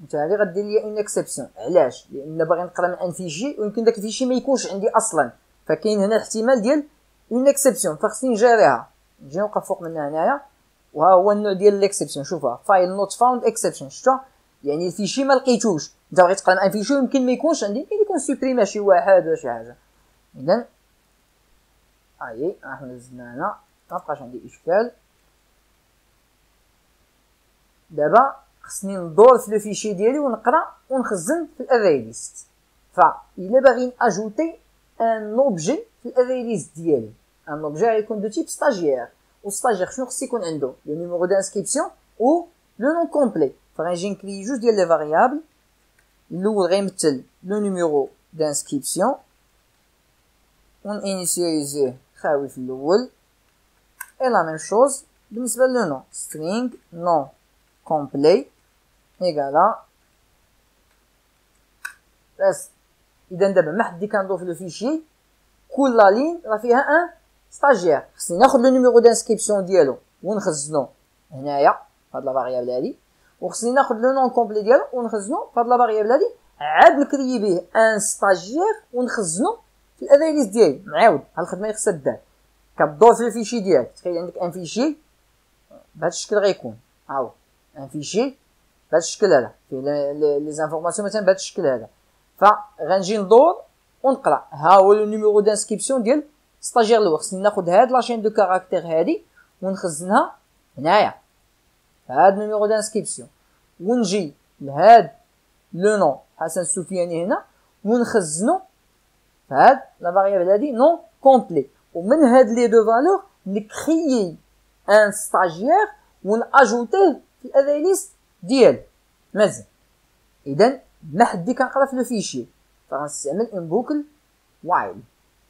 انت هادي غدير ليا اون اكسبسيون. علاش؟ لان باغي نقرا من ان فيشي ويمكن داك الفيشي ما يكونش عندي اصلا، فكاين هنا الاحتمال ديال اون اكسبسيون، فخصني نجيريها. نجي نوقف فوق منها هنايا، وها هو النوع ديال الاكسبسيون. شوفها فايل نوت فاوند اكسبسيون، شفتوا؟ يعني الفيشي ما لقيتوش. انت بغيت تقرا من ان فيشي يمكن ما يكونش عندي، يمكن يكون سوبريمي شي واحد ولا شي حاجه. اذا اي راح نزلنا هنا، مابقاش عندي اشكال. دابا خصني ندور في لو فيشي ديالي ونقرا ونخزن في الاري ليست. فإلا باغي ناجوتي ان اوبجي في الاري ليست ديالي، ان اوبجي غيكون دو تيب ستاجير. و ستاجير شنو خص يكون عنده؟ لو نيميرو دانسكريبسيون و لو نون كومبلي. فغنجي نكري جوج ديال لي فاريابل. الاول غيمثل لو نيميرو دانسكريبسيون ونينيسياليزيه خاوي في الاول، اي لا ميم شوز بالنسبه لو نون string non complet ايكالا بس. اذا دابا ما حدي كندور في لو فيشي، كل لين راه فيها ان ستاجير. خصني ناخذ لو نيميرو دانسكريبسيون ديالو ونخزنو هنايا هاد لا فاريابل هادي، وخصني ناخذ لو نون كومبلي ديالو ونخزنو فهاد لا فاريابل هادي، عاد نكري به ان ستاجير ونخزنو في الاري ليست ديالي. معاود ها الخدمه اللي خصها دار. كدور في الفيشي ديالك، تخيل عندك ان فيشي بهذا الشكل غيكون، هاهو ان فيشي بهذا الشكل هذا فيه لي زانفورماسيون مثلا بهذا الشكل هذا. فغنجي ندور ونقرا. ها هو لو نيميرو دانسكريبسيون ديال ستاجير الاول. خصني ناخذ هاد لاشين دو كاركتير هادي ونخزنها هنايا هاد نيميرو دانسكريبسيون، ونجي لهاد لو نون حسن السفياني هنا ونخزنو هاد لا فاريابل هادي نون كومبلي. ومن هاد لي دو فالور نكريي ان ستاجير وناجوتيه في الاري ليست ديالي. مزيان. اذا ما حدي كنقرا في لو فيشي، فغنستعمل ان بوكل وايل.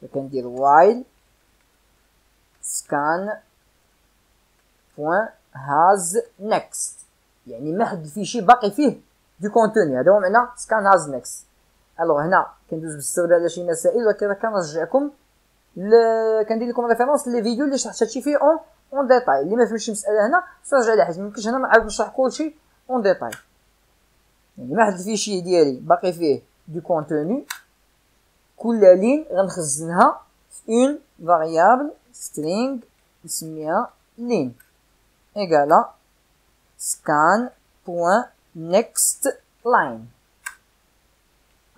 فكندير وايل scan point has next، يعني ما حد الفيشي باقي فيه دو كونتوني. هذا هو معنى scan has next. الوغ هنا كندوز بالسرعه على شي مسائل، ولكن كنرجعكم كندير لكم ريفيرونس لي فيديو اللي شرحت هادشي فيه اون ديتاي. اللي ما فهمش المساله هنا ترجع لها، حيت ميمكنش هنا نعاود نشرح كلشي اون ديتاي. يعني ما حد الفيشي ديالي باقي فيه دو كونتوني، كل لين غنخزنها في اون فاريابل string نسميها لين ايكالا scan point next line.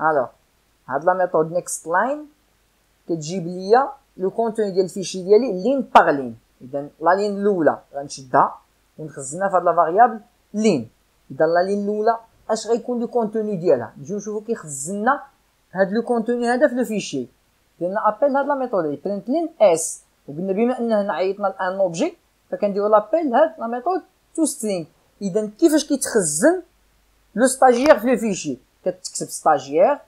الوغ هاد لا ميثود next line كتجيب ليا لو كونتوني ديال الفيشي ديالي لين باغ لين. اذا لا لين الاولى غنشدها ونخزنها في هاد لا فاريابل لين. اذا لا لين الاولى اش غيكون لو كونتوني ديالها؟ نجيو نشوفو كي خزنا هاد لو كونتوني هذا في لو فيشي. درنا ابل هاد لا ميثود ديال برينت لين اس، وقلنا بما ان هنا عيطنا لان اوبجي فكنديرو لابيل هاد لا ميثود تو سترينغ. اذا كيفاش كيتخزن لو ستاجير في لو فيشي؟ كتكتب ستاجير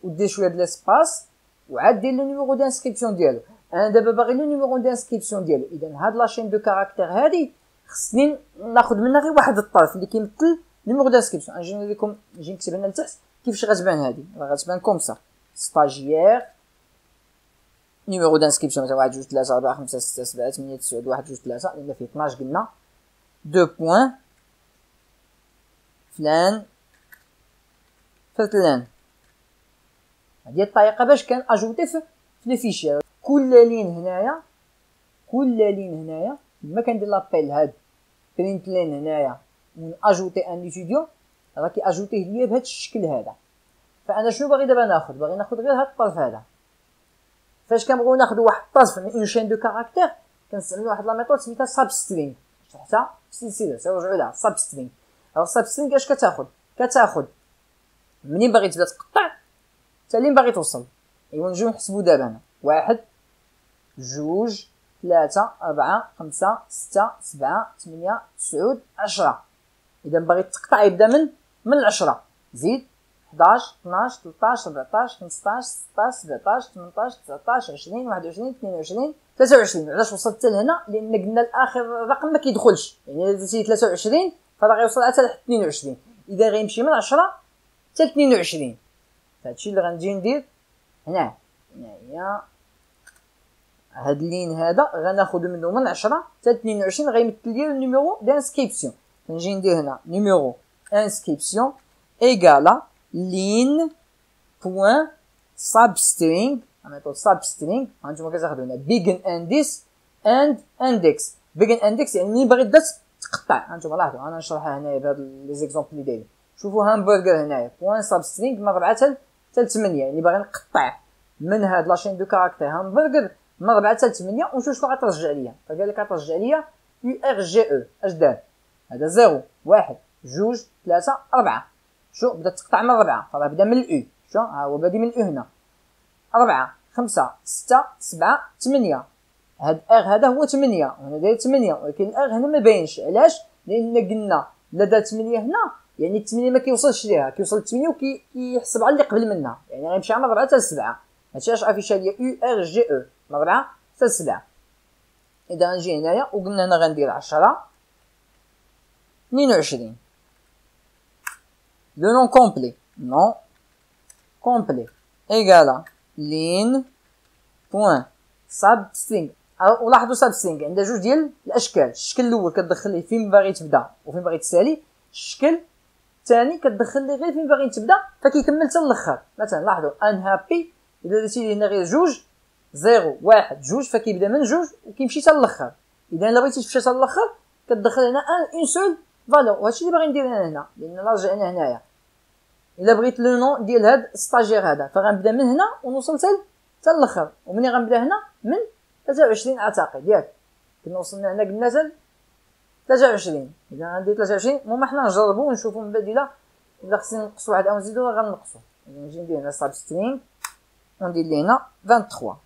ودير شويه د لاسباس وعاد دير لو نيميرو دانسكريبسيون ديالو. انا دابا باغي لو نيميرو دانسكريبسيون ديالو، اذا هاد لاشين دو كاركتير هادي خصني ناخذ منها غير واحد الطرف اللي كيمثل نيميرو دانسكريبسيون. نجي نوريكم، نجي نكتب هنا لتحت كيفاش غتبان هادي. راه غتبان كوم سا ستاجير نيميرو دانسكريبسيون مثلا 1 2 3 4 5 6 7 8 9 1 2 3 لان فيه 12 قلنا 2 بوين فلان فتلان. هذه الطريقه باش كان اجوتي في لي فيشي. كل لين هنايا لما كندير لابيل هاد برينت لين هنايا وناجوتي ان ستوديو راه كي اجوتيه ليا بهذا الشكل هذا. فانا شنو باغي دابا ناخذ؟ باغي ناخذ غير هاد الطرف هذا. فاش كنبغيو ناخذ واحد الطرف من اون شين دو كاركتير كنستعملوا واحد لا ميثود سميتها سابسترينغ. شرحتها في السلسله سنرجعوا لها. سابسترينغ سابسترينغ اش كتاخذ منين باغي تبدا تقطع حتى لين باغي توصل. ايوا نجيو نحسبوا دابا هنا 1 2 3 4 5 6 7 8 9 10. اذا باغي تقطع يبدا من 10 زيد 11 12 13 14 15 16 17 18 19 20 21 22 23. علاش وصلت حتى لهنا؟ لان قلنا الاخر الرقم ما كيدخلش، يعني اذا زيد 23 فراه غيوصل حتى ل 22. اذا غيمشي من 10 حتى 22. فهادشي اللي غنجي ندير هنايا هاد اللين هذا غناخد منه من 10 حتى 22 غيمثل لي النيميرو دانسكريبسيون. نجي ندير هنا نيميرو انسكريبسيون ايكالا لين بوين سابسترينغ. ميثود سابسترينغ هانتوما كتاخدو هنا بيجن انديس اند اندكس. بيجن اندكس يعني ملي باغي تبدا تقطع. هانتوما لاحظوا انا نشرحها هنايا بهاد لي زيكزومبل اللي دايرين. شوفوا هامبرغر هنايا بوين سابسترينغ من 4 حتى 8 يعني باغي نقطع من هاد لاشين دو كاركتير هامبرغر من 4 حتى 8 ونشوف شنو غترجع ليا. فقال لك غترجع ليا يو ار جي او. اش دار هذا 0 1 2 3 4. شو بدا تقطع من 4 فراه بدا من الاو. شو ها هو بادي من الاو هنا 4 5 6 7 8. هاد ار هذا هو 8 وهنا داير 8 ولكن الار هنا ما باينش. علاش؟ لان قلنا لا دار 8 هنا يعني 8 ما كيوصلش ليها كيوصل ل 8 وكيحسب على اللي قبل منها يعني غيمشي من 4 حتى 7. هادشي اش افيشا ليا يو ار جي او من 4 حتى 7. اذا نجي هنايا وقلنا هنا غندير 10 22. لو نون كومبلي نون كومبلي ايكالا لين بوين ساب سترينغ. ولاحظوا ساب سترينغ عندها جوج ديال الاشكال. الشكل الاول كتدخل ليه فين باغي تبدا وفين باغي تسالي. الشكل الثاني كتدخل ليه غير فين باغي تبدا فكيكمل حتى الاخر. مثلا لاحظوا ان هابي الا درتي ليه هنا غير جوج 0 1 2 فكيبدا من جوج وكيمشي حتى الاخر. اذا الا بغيتي تمشي حتى الاخر كتدخل هنا اون سول فالور. وهادشي اللي باغي ندير انا هنا لان رجعنا هنايا. الا بغيت لو نون ديال هاد ستاجير هذا فغنبدا من هنا ونوصل حتى الاخر. ومني غنبدا هنا من 23 اعتقد ياك كنا وصلنا هنا قلنا حتى 23. اذا غندير 23 المهم حنا نجربوا ونشوفوا من بعد الا خصني نقص واحد او نزيدو غنقصو. اذا نجي ندير هنا ساب سترينغ وندير ليه هنا 23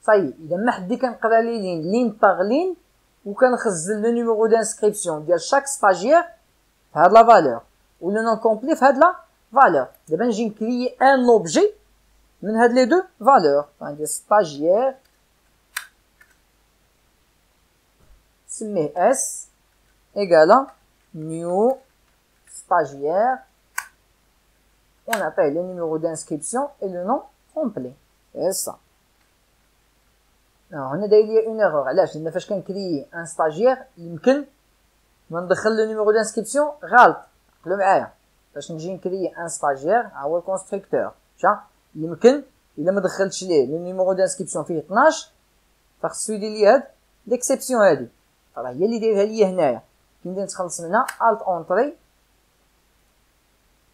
صاي. اذا ما حد كنقرا لي لين باغ لين وكنخزن لو نيميرو دانسكريبسيون ديال شاك ستاجير في هاد لا فالور و لو نون كومبلي في هاد لا فالور. دابا نجي نكريي ان اوبجي من هاد لي دو فالور. غندير ستاجير سميه اس ايكالا نيو ستاجير ونعطيه لو نيميرو دانسكريبسيون اي لو نون كومبلي. سي سا. هنا داير ليا اون ايرور. علاش؟ لان فاش كنكريي ان ستاجير يمكن ما ندخل لو نيميرو دانسكريبسيون غلط. عقلوا معايا باش نجي نكريي ان ستاجير ها هو الكونستركتور شا يمكن الا ما دخلتش ليه لو نيميرو دانسكريبسيون فيه 12 فخصو يدير لي هاد ليكسيبسيون هادي. راه هي اللي دايرها ليا هنايا. كي ندير نتخلص منها الت اونطري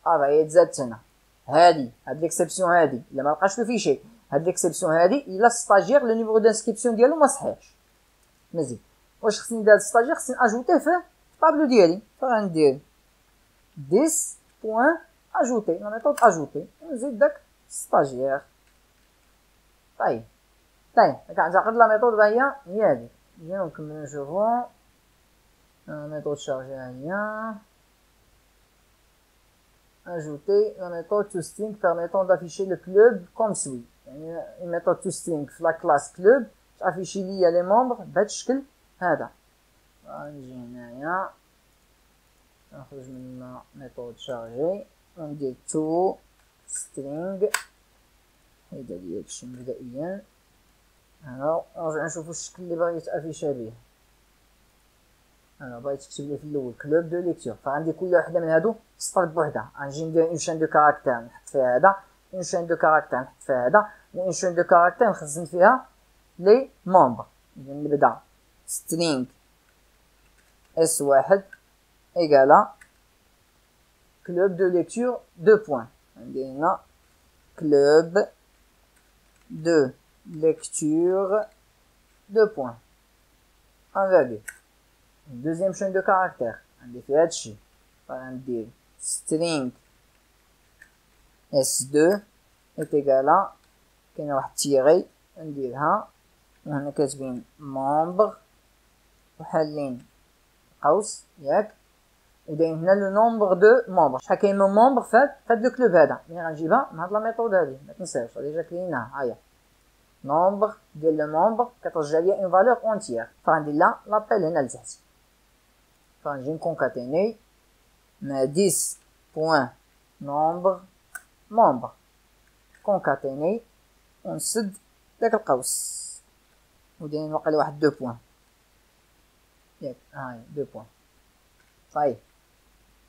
راه هي تزادت هنا. هادي هاد ليكسيبسيون هادي الا ما لقاش له فيه شي هاد ليكسيبسيون هادي الا ستاجير لو نيميرو دانسكريبسيون ديالو ما صحيحش. مزيان واش خصني ندير هاد ستاجير؟ خصني اجوتيه في الطابلو ديالي. فغندير 10 بوين اجوتي لا ميثود اجوتي ونزيد داك ستاجير. طيب كنعتقد لا ميثود هي هادي. نجيو نكملو نشوفو ميثود شارجي هي ajouter la méthode toString permettant d'afficher le club comme suit. يعني une méthode toString في la classe club تافيشي ليا لي ممبر بهاد الشكل هذا. غنجي هنايا نخرج من ميثود شارجي وندير toString هيدا ليا هادشي مبدئيا. هنا نرجع نشوفو الشكل اللي باغي يتافيشا بيه. انا بغيت تكتب لي في الاول كلوب دو ليكتور فغندير كل وحده من هادو سطر بوحدها. غنجي ندير اون شين دو كاركتير نحط فيها هذا اون شين دو كاركتير نحط فيها هذا اون شين دو كاركتير نخزن فيها لي ممبر. اذا نبدا سترينغ اس واحد ايكالا كلوب دو ليكتور دو بوين. ندير هنا كلوب دو ليكتور دو بوين ان فيرغول. deuxième chaîne de caractères عندي فيها هادشي غندير string s2 est égal à كاينه واحد تيغي نديرها وهنا كاتبين membre وحالين قوس ياك ودايرين هنا لو نومبر دو ممبر. شحال كاين من ممبر فهاد لو كلوب هذا. ملي غنجيبها من هاد لا ميثود هادي ما تنساوش ديجا كريناها. هاهي نومبر ديال لو ممبر كترجع ليا اون فالور اونتيير. فغندير لا لابيل هنا لتحت. فغنجي نكونكاتيني مع 10 بوين نومبر ممبر كونكاتيني ونسد داك القوس ودايرين واقيلا واحد 2 بوان ياك هاهي 2 بوان صحيح.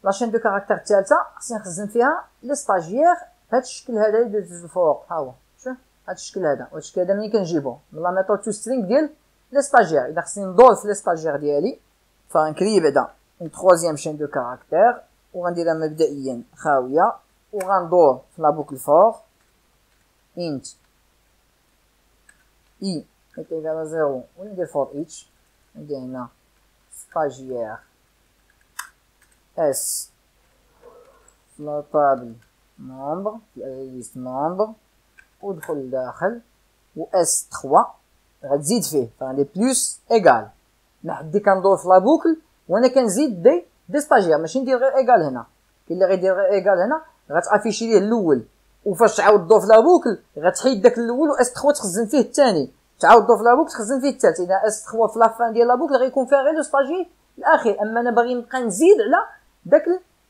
لاشين دو كاركتير الثالثه خصني نخزن فيها لي ستاجير بهذا الشكل هذا اللي درت الفوق. ها هو شوف هذا الشكل هذا، وهذا الشكل هذا ملي كنجيبو من لا ميثود تو سترينغ ديال لي ستاجير. اذا خصني ندور في لي ستاجير ديالي فغنكري بعدا اون تروازيام شين دو كاركتير وغنديرها مبدئيا خاويه، وغندور في لا بوكل فور int i est égal à 0 وندير for each. ندير هنا stagiaire s floatable nombre في liste nombre ودخل لداخل و s3 غتزيد فيه فغندير بلوس ايغال نحدي كندور في لا بوكل وانا كنزيد دي ستاجير ماشي ندير غير ايغال هنا. كاين اللي غيدير غير ايغال هنا غتافيشي ليه الاول، وفاش تعاود تدور في لا بوكل غتحيد داك الاول و اس 3 تخزن فيه الثاني، تعاود تدور في لا بوكل تخزن فيه الثالث. اذا اس 3 في لافان ديال لا بوكل غيكون فيها غير لو ستاجي الاخير. اما انا باغي نبقى نزيد على داك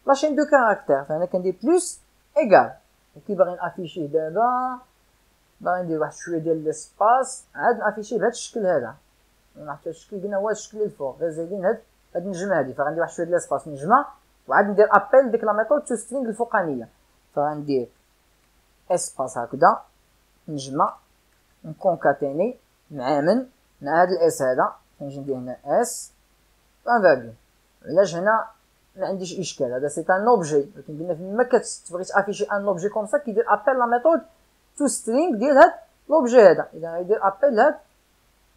لاشين دو كاركتير فانا كندير بلوس ايغال. وكي باغي نافيشيه دابا باغي ندير واحد شويه ديال ليسباس عاد نافيشيه بهذا الشكل هذا. حتى الشكل قلنا هو الشكل الفوق غير زايدين هاد النجمه هادي، فغندير واحد شويه ديال ليسباس نجمه وعاد ندير ابيل ديك لا ميثود تو سترينغ الفوقانيه. فغندير اسباس هكذا نجمه نكونكاتيني مع مع هاد الاس هذا. نجي ندير هنا اس ان فاليو. علاش هنا ما عنديش اشكال، هذا سي ان اوبجي، ولكن قلنا فيما كتبغي تافيشي ان اوبجي كوم سا كيدير ابيل لا ميثود تو سترينغ ديال هاد لوبجي هذا. اذا غيدير ابيل هاد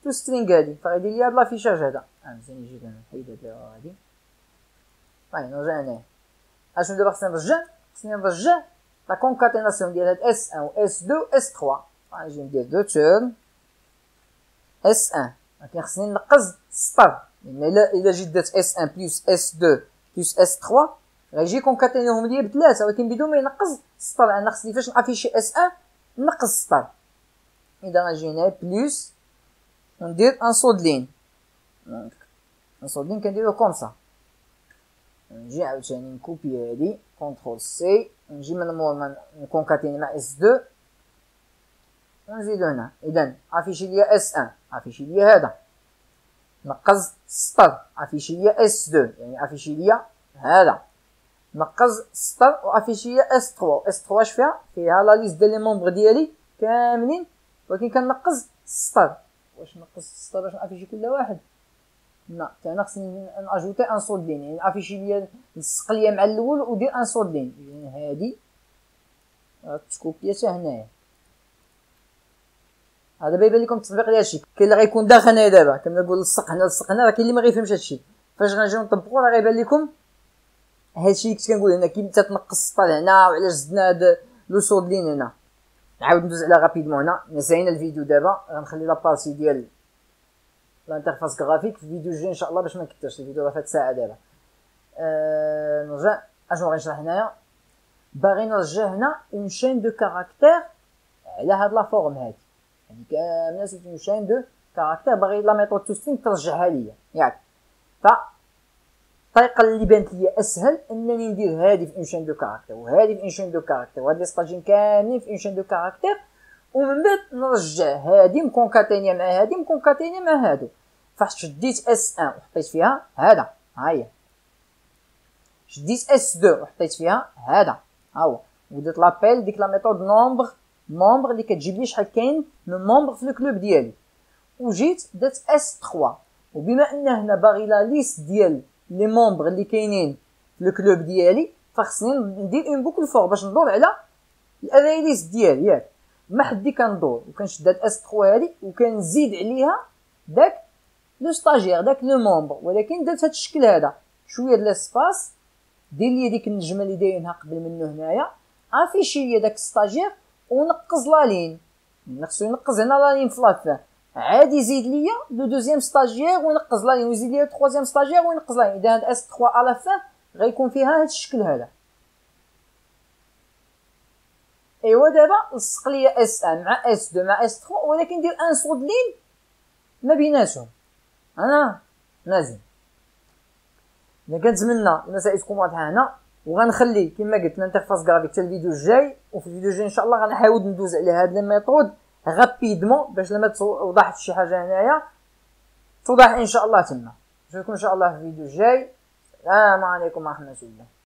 تو سترينغ هادي فغيدير لي هاد لافيشاج هذا. مزيان يجي هنا نحيد هاد هادي. طيب نرجع هنا اشنو دابا خصني نرجع لا كونكاتيناسيون ديال هاد اس 1 و اس 2 اس 3. غنجي ندير دو تيرن اس 1 ولكن خصني نقز سطر، لان الا جيت درت اس 1 بلس اس 2 بلس اس 3 غيجي كونكاتينيهم ليا بثلاثه ولكن بدون ما ينقز سطر. انا خصني فاش نافيشي اس 1 نقز سطر. اذا غنجي هنا بلس وندير ان صود لين. ان صود لين كنديرو كوم سا. نجي عاوتاني نكوبي هادي كونترول سي نجي من مور نكونكاتيني مع اس 2 ونزيدو هنا. اذا افيشي ليا اس 1 افيشي ليا هذا نقز سطر افيشي ليا اس 2 يعني افيشي ليا هذا نقز سطر وافيشي ليا اس 3. اس 3 اش فيها لا ليست ديال لي مونبر ديالي كاملين ولكن كنقز سطر. واش نقز سطر باش نافيشي كل واحد؟ لا انا خصني ناجوتي ان صود لين يعني افيشي ليا نسق ليا مع الاول ودير ان صود لين. يعني هادي غتكوبيا هنايا. هذا بايبان لكم التطبيق ديال هادشي. كاين اللي غيكون داخل هنايا دابا كنقول لصق هنا لصق هنا، راه كاين اللي ما غيفهمش هادشي. فاش غنجيو نطبقوا راه غيبان لكم هادشي اللي كنت كنقول هنا كي تتنقص السطر هنا وعلاش زدنا هاد لو صود لين هنا. نعاود ندوز على رابيدمون هنا. نسينا الفيديو دابا غنخلي لابارتي ديال الانترفاس جرافيك في الفيديو الجاي ان شاء الله باش ما نكثرش. الفيديو راه فات ساعه دابا. نرجع اشنو غنشرح هنايا. باغي نرجع هنا اون شين دو كاركتير على هاد لا فورم هادي. يعني كامله سيت اون شين دو كاركتير باغي لا ميثود تو سترينغ ترجعها ليا ياك. الطريقه اللي بانت ليا اسهل انني ندير هادي في اون شين دو كاركتير وهادي في اون شين دو كاركتير وهاد لي ستاجين كاملين في اون شين دو كاركتير ومن بعد نرجع هادي مكونكاتينيه مع هادي مكونكاتينيه مع هادو. فشديت اس 1 وحطيت فيها هذا ها هي، شديت اس 2 وحطيت فيها هذا ها هو، ودرت لابيل ديك لا ميثود نومبر اللي كتجيب لي شحال كاين من ممبر في الكلوب ديالي. وجيت درت اس 3 وبما ان هنا باغي لا ليست ديال لي ممبر اللي كاينين في الكلوب ديالي فخصني ندير اون بوكل فور باش ندور على الاري ليست ديالي ياك. ما حدي كندور وكنشد هاد اس 3 هادي وكنزيد عليها داك لو ستاجير داك لو ممبر، ولكن درت هاد الشكل هذا شويه د لاسباس. دير لي ديك النجمه اللي دايرينها قبل منه هنايا افيشي لي داك ستاجير ونقز لا لين. خصو ينقز هنا لا لين في لافان عادي يزيد ليا لو دوزيام ستاجير وينقز لا لين ويزيد ليا تروازيام ستاجير وينقز لا لين. اذا هاد اس 3 على فان غيكون فيها هاد الشكل هذا. ايوا دابا لصق ليا اس 1 مع اس 2 مع اس 3 ولكن دير ان صود لين ما بيناتهم. انا مزيان. انا كنتمنى المسائل تكون واضحه هنا وغنخلي كما قلت الانترفاس جرافيك حتى الفيديو الجاي. وفي الفيديو الجاي ان شاء الله غنحاول ندوز على هاد الميثود غابيدمون باش لما توضحت شي حاجه هنايا توضح ان شاء الله تما. نشوفكم ان شاء الله في الفيديو الجاي. السلام عليكم ورحمه الله.